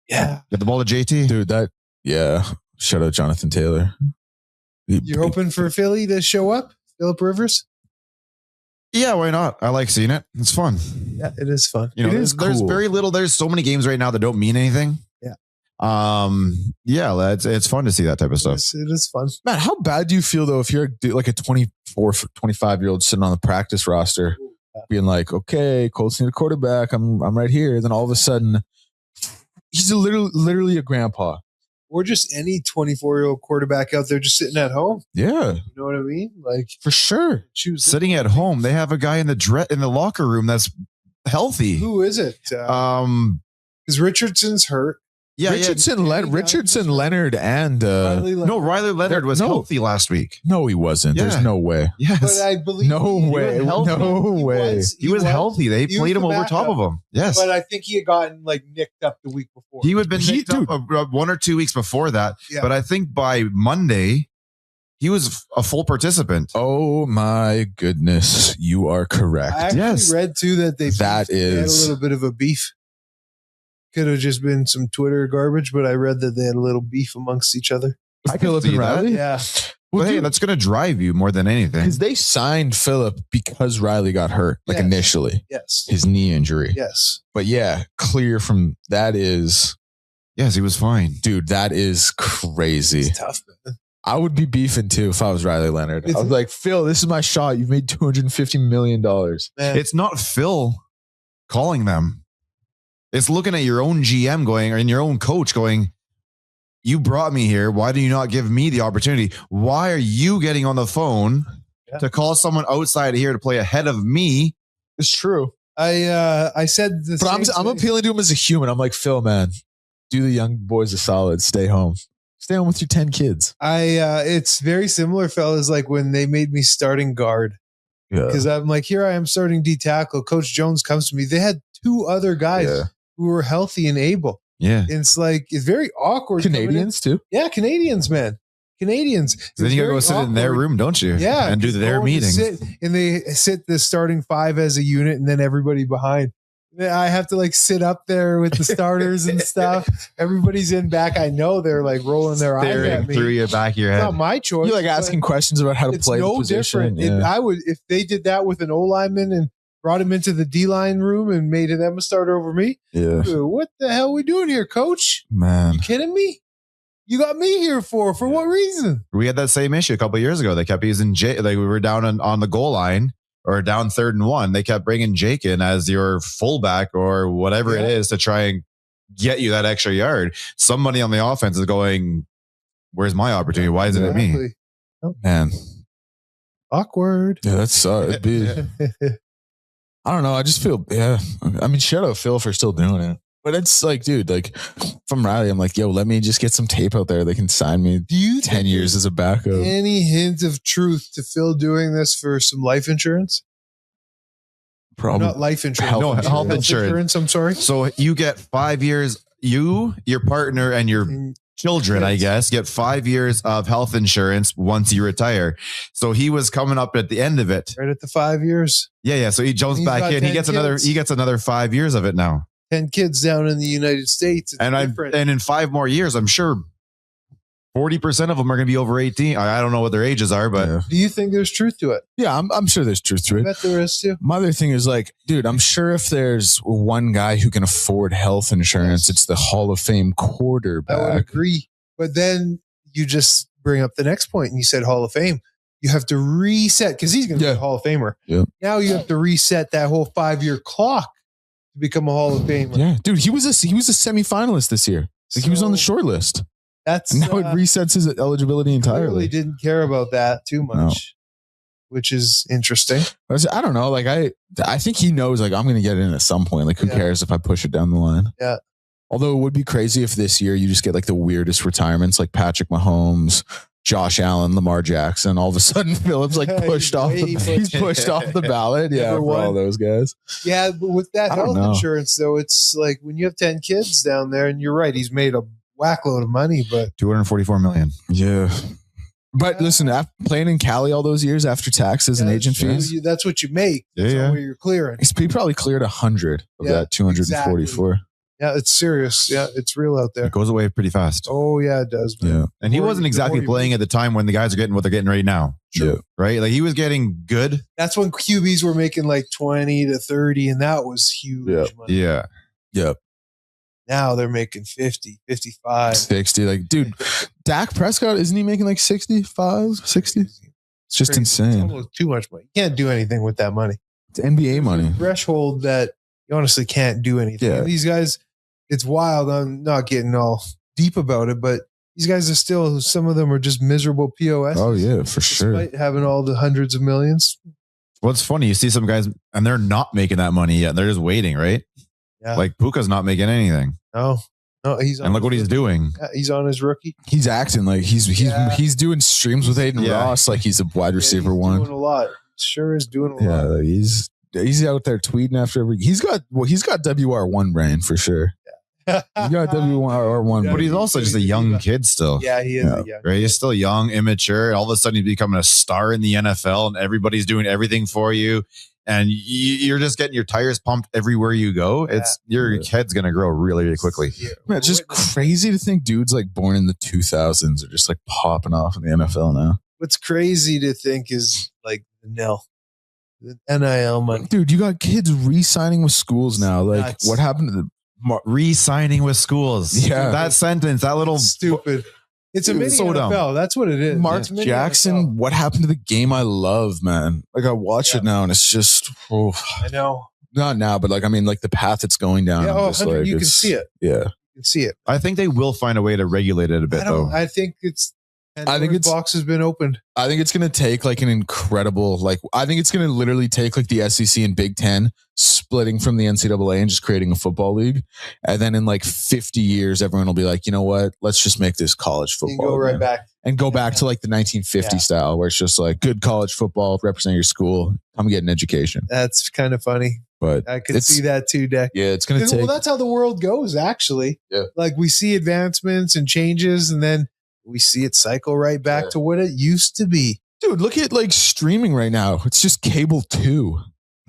Yeah. Get the ball to JT. Dude, shout out Jonathan Taylor. You're hoping for Philly to show up? Phillip Rivers? Yeah, why not? I like seeing it. It's fun. Yeah, it is fun. There's very little. There's so many games right now that don't mean anything. Yeah. Yeah, it's fun to see that type of stuff. It is fun. Man, how bad do you feel though if you're like a 24, 25-year-old sitting on the practice roster, being like, okay, Colts need a quarterback. I'm right here. Then all of a sudden, he's literally a grandpa. Or just any 24-year-old quarterback out there just sitting at home. Yeah. You know what I mean? Like, for sure. Sitting at home, they have a guy in the locker room that's healthy. Who is it? Is Richardson's hurt? Yeah, Richardson, Leonard, and Riley Leonard was healthy last week. No, he wasn't. Yeah. There's no way. Yes. But I believe No way. He was healthy. They played him over top of him. Yes. But I think he had gotten like nicked up the week before. He would have been nicked up 1 or 2 weeks before that. Yeah. But I think by Monday, he was a full participant. Oh my goodness. You are correct. I actually read too that they had a little bit of a beef. Could have just been some Twitter garbage, but I read that they had a little beef amongst each other. Philip and Riley? Yeah. Well, hey, that's going to drive you more than anything. Because they signed Philip because Riley got hurt, initially. Yes. His knee injury. Yes. But yeah, clear from that is... Yes, he was fine. Dude, that is crazy. It's tough, man. I would be beefing too if I was Riley Leonard. I was like, Phil, this is my shot. You've made $250 million. Man. It's not Phil calling them. It's looking at your own GM going, and your own coach going, you brought me here. Why do you not give me the opportunity? Why are you getting on the phone to call someone outside of here to play ahead of me? It's true. I said this. But I'm appealing to him as a human. I'm like, Phil, man, do the young boys a solid. Stay home. Stay home with your 10 kids. It's very similar, fellas, like when they made me starting guard. Yeah. Because I'm like, here I am starting D tackle. Coach Jones comes to me. They had 2 other guys who were healthy and able. Yeah. It's like, it's very awkward. Canadians too? Yeah, Canadians, man. Canadians. So then you gotta go sit in their room, don't you? Yeah. And do their meetings. And they sit the starting 5 as a unit and then everybody behind. I have to like sit up there with the starters and stuff. Everybody's in back. I know they're like rolling their eyes at me. Through your back of your head. It's not my choice. You're like asking questions about how to play the position. Different. I would, if they did that with an O lineman and brought him into the D-line room and made them a starter over me. Yeah. What the hell are we doing here, coach? Man. You kidding me? You got me here for what reason? We had that same issue a couple of years ago. They kept using Jake. Like we were down on the goal line or down 3rd and 1. They kept bringing Jake in as your fullback or whatever it is to try and get you that extra yard. Somebody on the offense is going, where's my opportunity? Why isn't it me? Oh, man. Awkward. Yeah, that's it'd be... I don't know. I just feel, I mean, shout out Phil for still doing it. But it's like, dude, like from Riley, I'm like, yo, let me just get some tape out there. They can sign me 10 years as a backup. Any hint of truth to Phil doing this for some life insurance? Probably not life insurance. Health insurance. I'm sorry. So you get 5 years, you, your partner, and your children, I guess, get 5 years of health insurance once you retire. So he was coming up at the end of it. Right at the 5 years. Yeah. So he jumps back in. He gets another 5 years of it now. 10 kids down in the United States. And in 5 more years, I'm sure 40% of them are going to be over 18. I don't know what their ages are, but do you think there's truth to it? Yeah, I'm sure there's truth to it. I bet there is too. My other thing is like, dude, I'm sure if there's one guy who can afford health insurance, it's the Hall of Fame quarterback. I would agree. But then you just bring up the next point and you said Hall of Fame. You have to reset because he's going to be a Hall of Famer. Yeah. Now you have to reset that whole 5-year clock to become a Hall of Famer. Yeah, dude, he was a semifinalist this year. Like he was on the short list. That's now it resets his eligibility entirely. I really didn't care about that too much, which is interesting. I don't know. Like I think he knows. Like I'm going to get in at some point. Like who cares if I push it down the line? Yeah. Although it would be crazy if this year you just get like the weirdest retirements, like Patrick Mahomes, Josh Allen, Lamar Jackson. All of a sudden, Phillips like pushed off. He's pushed off the ballot. Yeah, for all those guys. Yeah, but with that health insurance, though, it's like when you have 10 kids down there, and you're right, he's made a whackload of money, but $244 million. Yeah. But listen, after playing in Cali all those years after taxes and agent fees, that's what you make. That's where you're clearing. He probably cleared 100 of that 244. Exactly. Yeah, it's serious. Yeah, it's real out there. It goes away pretty fast. Oh, yeah, it does. Man. Yeah. And he wasn't exactly playing at the time when the guys are getting what they're getting right now. True. Yeah. Right? Like he was getting good. That's when QBs were making like 20 to 30, and that was huge money. Yeah. Yep. Now they're making 50, 55. 60. Like, dude, Dak Prescott, isn't he making like 65, 60? It's just Crazy. insane. It's almost too much money. You can't do anything with that money. It's NBA money. Threshold that you honestly can't do anything. Yeah. And these guys, it's wild. I'm not getting all deep about it, but these guys are still, some of them are just miserable POS. Oh, yeah, for sure. Despite having all the hundreds of millions. What's funny, you see some guys and they're not making that money yet. They're just waiting, right? Yeah. Like Puka's not making anything. No, he's on And look what he's doing. Yeah, he's on his rookie. He's acting like he's doing streams with Aiden Ross like he's a wide receiver he's one. Doing a lot. Sure is doing a lot. Yeah, like he's out there tweeting after every. He's got WR1 brain for sure. He's got WR1, But he's also just a young kid still. Yeah, he is a young right? He's still young, immature. All of a sudden, he's becoming a star in the NFL, and everybody's doing everything for you. And you're just getting your tires pumped everywhere you go. It's your head's gonna grow really, really quickly. Yeah. Man, it's just crazy to think dudes like born in the 2000s are just like popping off in the NFL now. What's crazy to think is like the NIL money. Dude, you got kids re-signing with schools now. Like, Nuts. what happened to the Re-signing with schools. Yeah. That sentence, that little Stupid. It's a Dude, mini so NFL. dumb. That's what it is. Mark It's a mini Jackson? NFL. What happened to the game I love, man? Like, I watch it now and it's just, I know. not now, but like, I mean, like the path it's going down. Yeah, I'm just 100, like, you can it's- see it. Yeah. You can see it. I think they will find a way to regulate it a bit, though. I think it's. it's- box has been opened. I think it's going to take like an incredible, like, I think it's going to literally take like the SEC and Big Ten splitting from the NCAA and just creating a football league. And then in like 50 years, everyone will be like, you know what? Let's just make this college You football. can go right again. back. And go back to like the 1950 style where it's just like good college football, represent your school, come get an education. That's kind of funny. But I could it's- see that too, Deck. yeah, it's going to take. Well, that's how the world goes, actually. Yeah. Like we see advancements and changes, and then we see it cycle right back to what it used to be. Dude, look at like streaming right now. It's just cable 2.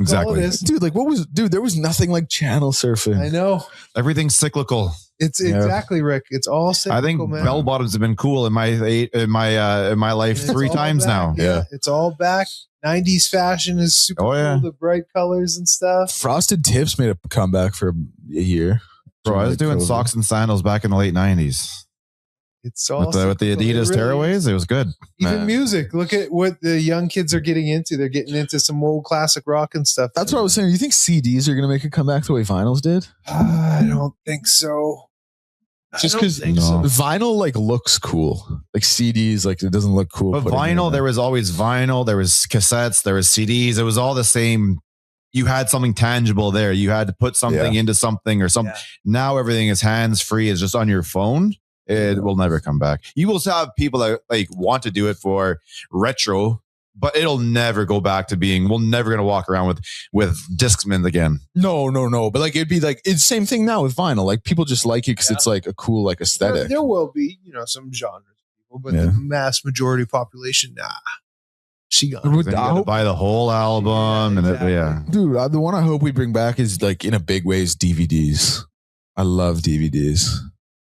Exactly. All it is. Dude, like there was nothing like channel surfing. I know. Everything's cyclical. It's exactly, Rick. It's all cyclical, I think man. bell bottoms have been cool in my life And it's 3 all times back. now. Yeah. It's all back. 90s fashion is super Oh, yeah. cool. The bright colors and stuff. Frosted Tips made a comeback for a year. Bro, I was doing COVID. socks and sandals back in the late 90s. It's all With the cyclical. It Adidas really tearaways, is. it was good. Even Man. music. Look at what the young kids are getting into. They're getting into some old classic rock and stuff. That's what I was saying. You think CDs are going to make a comeback the way vinyls did? I don't think so. Just I don't 'cause- think No. so. Vinyl like looks cool. Like CDs, like it doesn't look cool. But putting it vinyl, in there was always vinyl, there was cassettes, there was CDs. It was all the same. You had something tangible there. You had to put something into something or something. Yeah. Now everything is hands free. It's just on your phone. It will never come back. You will still have people that like want to do it for retro, but it'll never go back to being. We're never gonna walk around with Discmans again. No. But like it'd be like it's the same thing now with vinyl. Like people just like it because it's like a cool like aesthetic. There will be, some genres of people, but Yeah. the mass majority population, nah. She gone. Would- Then you I gotta hope- buy the whole album, exactly. Dude, the one I hope we bring back is like in a big way is DVDs. I love DVDs.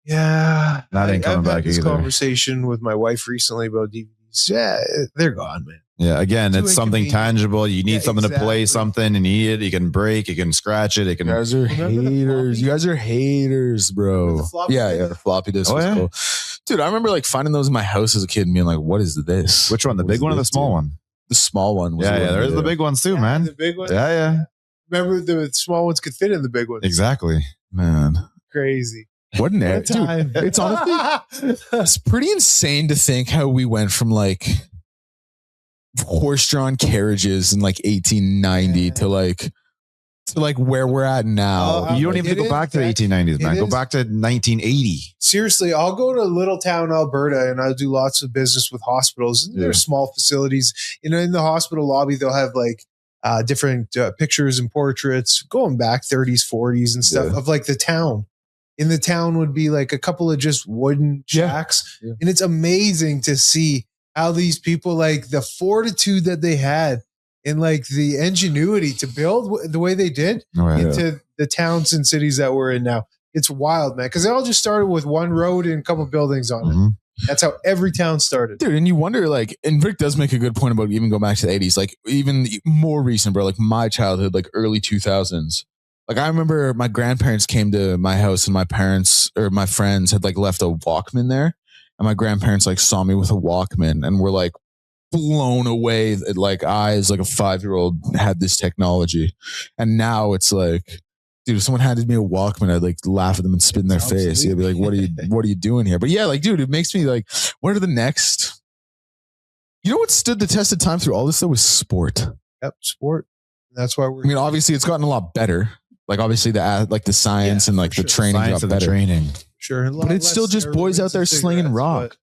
Yeah. That ain't coming I've back had this either. conversation with my wife recently about DVDs. Yeah, they're gone, man. Yeah, again, Too it's something inconvenient. tangible. You need Yeah, something to play exactly. something, and you need it. You can break, you can scratch it. It You can. guys are Remember the haters. floppy? You guys are haters, bro. With the floppy Yeah, disk? the floppy disk Oh, was yeah? cool. Dude, I remember like finding those in my house as a kid and being like, what is this? Which one? The What big is one or the this, small dude? one? The small one. Was Yeah, the one there's that- the big ones too, The man. big one. Yeah. Remember the small ones could fit in the big ones. Exactly. Man. Crazy. What an era. What a time. Dude, it's honestly, it's pretty insane to think how we went from like horse-drawn carriages in like 1890 to like where we're at now. Oh, You don't even have to It go back to the is- 1890s, man. it Go is- back to 1980. Seriously, I'll go to Little Town, Alberta, and I'll do lots of business with hospitals. And Yeah. They're small facilities. In the hospital lobby, they'll have like different pictures and portraits going back 30s, 40s and stuff Yeah. of like the town. In the town would be like a couple of just wooden Yeah. shacks. Yeah. And it's amazing to see how these people, like the fortitude that they had and like the ingenuity to build the way they did Oh, yeah. into the towns and cities that we're in now. It's wild, man. Because it all just started with one road and a couple buildings on it. Mhm. That's how every town started. Dude, and you wonder, like, and Rick does make a good point about even going back to the 80s, like, even more recent, bro, like my childhood, like early 2000s. Like I remember my grandparents came to my house and my parents or my friends had like left a Walkman there. And my grandparents like saw me with a Walkman and were like blown away at like eyes like a 5-year-old had this technology. And now it's like, dude, if someone handed me a Walkman, I'd like laugh at them and spit in their face. You'd be like, what are you doing here? But yeah, like, dude, it makes me like, what are the next? You know what stood the test of time through all this though was sport. Yep, sport. That's why I mean, obviously it's gotten a lot better. Like obviously the science and like the training Science got of the better. training. Sure. But it's still just boys out there slinging rock. A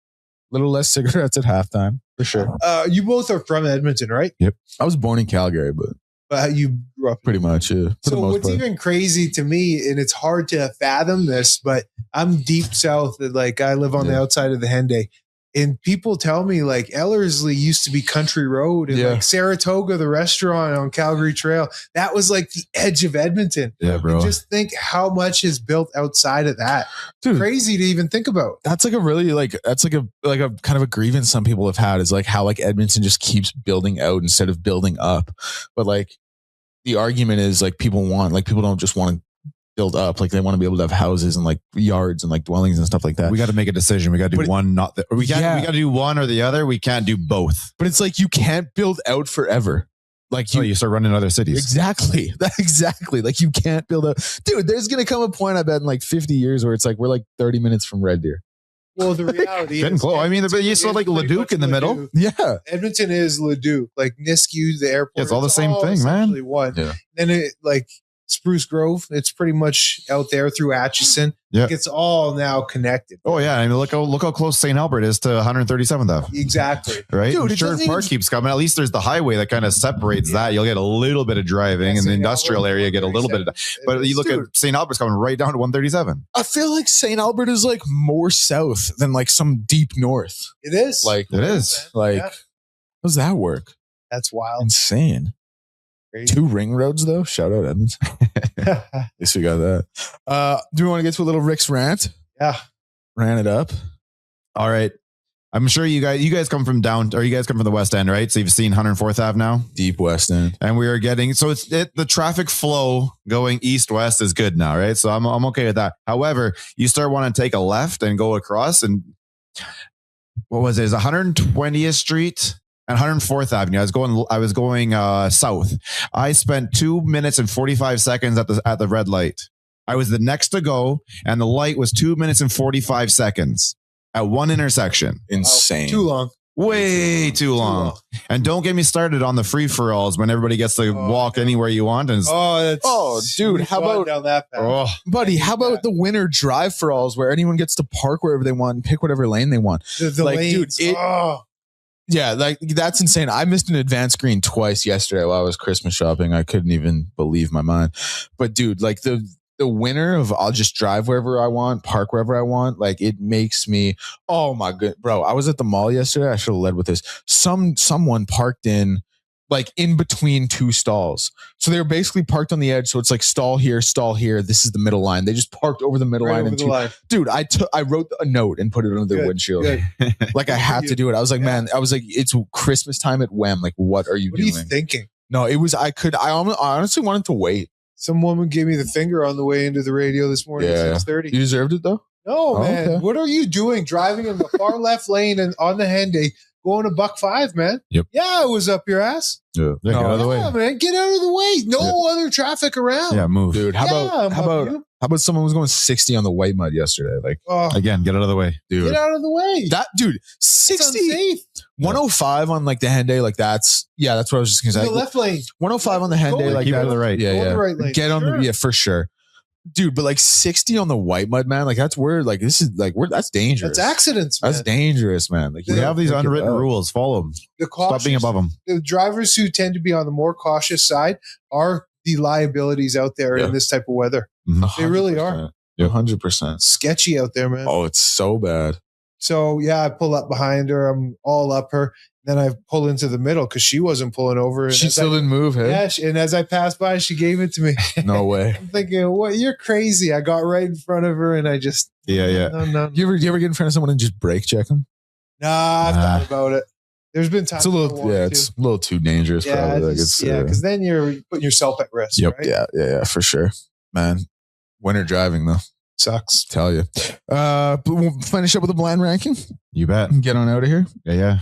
little less cigarettes at halftime, for sure. You both are from Edmonton, right? Yep. I was born in Calgary, but you grew up pretty much, yeah. So what's even crazy to me, and it's hard to fathom this, but I'm deep south. Like I live on the outside of the Henday. And people tell me like Ellerslie used to be country road and like Saratoga, the restaurant on Calgary Trail, that was like the edge of Edmonton. Yeah, bro. And just think how much is built outside of that. Dude, crazy to even think about. That's like a really that's like a kind of a grievance some people have had is like how like Edmonton just keeps building out instead of building up. But like the argument is like people don't just want to build up, like they want to be able to have houses and like yards and like dwellings and stuff like that. We got to make a decision. We got to do one, not the, we got to do one or the other. We can't do both. But it's like you can't build out forever. Like you start running other cities. Exactly. Exactly. Like you can't build out. Dude, there's gonna come a point I bet in like 50 years where it's like we're like 30 minutes from Red Deer. Well, the reality is close. I mean, but you still like Leduc in the middle. Yeah. Edmonton is Leduc, like Nisku, the airport. Yeah, it's all the same thing, man. One. Yeah. Then it like Spruce Grove, it's pretty much out there through Atchison. Yeah, like it's all now connected. Oh yeah, I mean look how close St. Albert is to 137th Ave. Exactly, right? Dude, Sherwood Park keeps coming. At least there's the highway that kind of separates that. You'll get a little bit of driving, and the industrial area get a little bit of. But you look at St. Albert's coming right down to 137. I feel like St. Albert is like more south than like some deep north. It is like it is like. How does that work? That's wild, insane. Crazy. 2 ring roads though. Shout out Edmonds. At least we got that. Do we want to get to a little Rick's rant? Yeah. Ran it up. All right. I'm sure you guys come from you guys come from the West End, right? So you've seen 104th Ave now? Deep West End. And we are getting, so the traffic flow going east-west is good now, right? So I'm okay with that. However, you start wanting to take a left and go across and what was it? Is 120th Street and 104th Avenue. I was going south. I spent 2 minutes and 45 seconds at the red light. I was the next to go, and the light was 2 minutes and 45 seconds at one intersection. Insane. Too long. Way too long. And don't get me started on the free-for-alls when everybody gets to walk anywhere you want. And dude, how about down that path. Buddy? How about the winter drive-for-alls where anyone gets to park wherever they want and pick whatever lane they want? The lanes. Dude, yeah, like that's insane. I missed an advance green twice yesterday while I was Christmas shopping. I couldn't even believe my mind. But dude, like the winner of I'll just drive wherever I want, park wherever I want, like it makes me, oh my good, bro. I was at the mall yesterday. I should have led with this. Someone parked in between 2 stalls. So they were basically parked on the edge. So it's like stall here. This is the middle line. They just parked over the middle line. Dude, I wrote a note and put it under the windshield. Like I had to do it. I was like, man, it's Christmas time at Wem. Like, what are you doing? What are you thinking? No, I honestly wanted to wait. Some woman gave me the finger on the way into the radio this morning at 6:30. You deserved it though? No, man. Okay. What are you doing? Driving in the far left lane and on the Henday, going to $1.05, man. Yep. Yeah, it was up your ass. Yeah. Get out of the way. Man. Get out of the way. No other traffic around. Yeah, move. Dude, how about someone was going 60 on the white mud yesterday? Like again, get out of the way. Dude. Get out of the way. That dude, 60 105 on like the Henday, like that's what I was just gonna say. The left lane. 105 on the Henday, like keep that. It to the right. Yeah. The right lane. Get on the for sure. Dude, but like 60 on the white mud, man, like that's where like this is like that's dangerous. That's accidents, man. That's dangerous, man. Like we have these unwritten rules. Follow them. Stop being above them. The drivers who tend to be on the more cautious side are the liabilities out there in this type of weather. They really are. 100%. Sketchy out there, man. Oh, it's so bad. So yeah, I pull up behind her. I'm all up her. Then I pull into the middle because she wasn't pulling over. And she still didn't move, hey? Yeah, and as I passed by, she gave it to me. No way. I'm thinking, what? You're crazy. I got right in front of her and I just... No. You ever get in front of someone and just brake check them? Nah, I've thought about it. There's been times it's a little too dangerous. Yeah, probably. because then you're putting yourself at risk. Yep. Right? Yeah, for sure. man. Winter driving though. Sucks. Tell you. But we'll finish up with a blind ranking. You bet. Get on out of here. Yeah.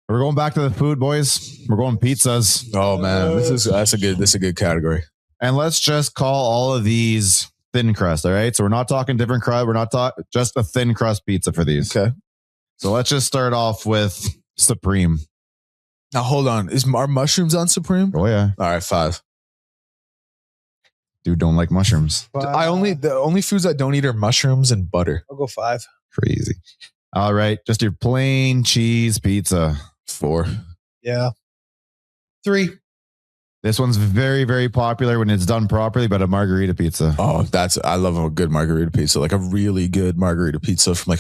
We're going back to the food, boys. We're going pizzas. Oh man, this is a good category. And let's just call all of these thin crust. All right. So we're not talking different crust. We're not talking just a thin crust pizza for these. Okay. So let's just start off with Supreme. Now hold on. Are mushrooms on Supreme? Oh yeah. All right, 5. Dude, don't like mushrooms. The only foods I don't eat are mushrooms and butter. I'll go 5. Crazy. All right. Just your plain cheese pizza. 4. Yeah. 3. This one's very, very popular when it's done properly, but a margarita pizza. Oh, I love a good margarita pizza. Like a really good margarita pizza from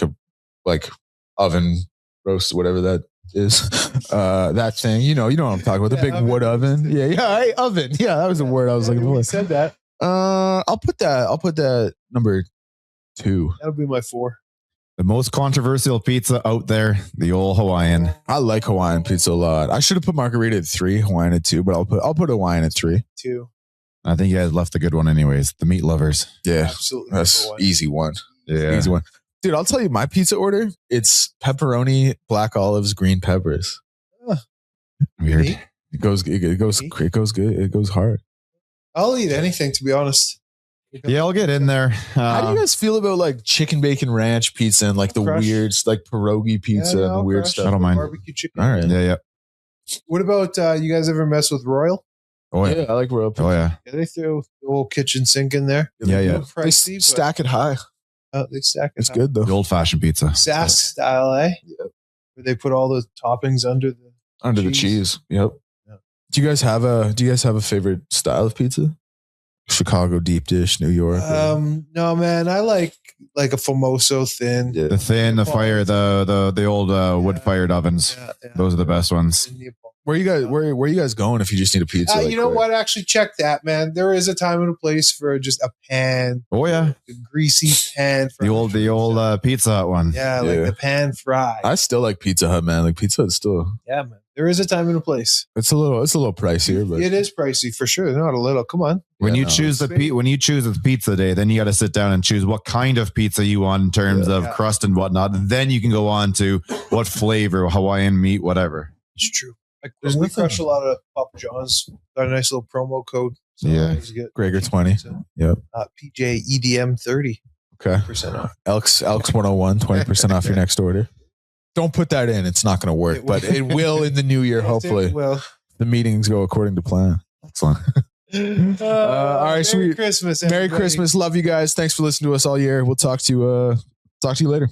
like oven roast, whatever that is. That thing. You know what I'm talking about. The big wood oven. Yeah, oven. Yeah, that was the word I was looking for. You said that. I'll put that number 2. That'll be my 4. The most controversial pizza out there, the old Hawaiian. I like Hawaiian pizza a lot. I should have put margarita at 3, Hawaiian at 2, but I'll put Hawaiian at 3. 2. I think you guys left the good one anyways. The meat lovers. Yeah, Absolutely. that's easy one. Yeah. Easy one. Dude, I'll tell you my pizza order. It's pepperoni, black olives, green peppers. Weird. It goes good. It goes hard. I'll eat anything, to be honest. Yeah, I'll get in there. How do you guys feel about like chicken bacon ranch pizza and like the weird like pierogi pizza and the weird stuff? I don't mind. Barbecue chicken. All right. Yeah. What about you guys ever mess with Royal? Oh yeah. I like royal pizza. Oh yeah. Yeah, they throw the old kitchen sink in there. Yeah. They Pricey, but, stack it high. they stack it. It's high. good though. The old fashioned pizza. Sask style, eh? Yep. Where they put all the toppings under The cheese. Yep. Yeah. Do you guys have a favorite style of pizza? Chicago deep dish, New York. No, man, I like a Famoso thin. Yeah. The thin, the fire, the old wood fired ovens. Yeah. Those are the best ones. Where you guys going if you just need a pizza? You know what? Actually, check that, man. There is a time and a place for just a pan. Oh yeah. A greasy pan. The old Pizza Hut one. Yeah, like the pan fry. I still like Pizza Hut, man. Like Pizza Hut's still. Yeah, man. There is a time and a place. It's a little pricier, but It is pricey for sure. Not a little. Come on. When you choose the pizza day, then you got to sit down and choose what kind of pizza you want in terms of crust and whatnot. Then you can go on to what flavor, Hawaiian meat, whatever. It's true. We crush a lot of Papa John's. Got a nice little promo code. So Yeah. Gregor 20. Yep. PJ EDM 30. Okay. % off. Elks101, 20% off your next order. Don't put that in. It's not going to work, but it will in the new year, hopefully. Well, the meetings go according to plan. Excellent. All right, Merry Christmas. Merry everybody. Christmas. Love you guys. Thanks for listening to us all year. We'll talk to you later.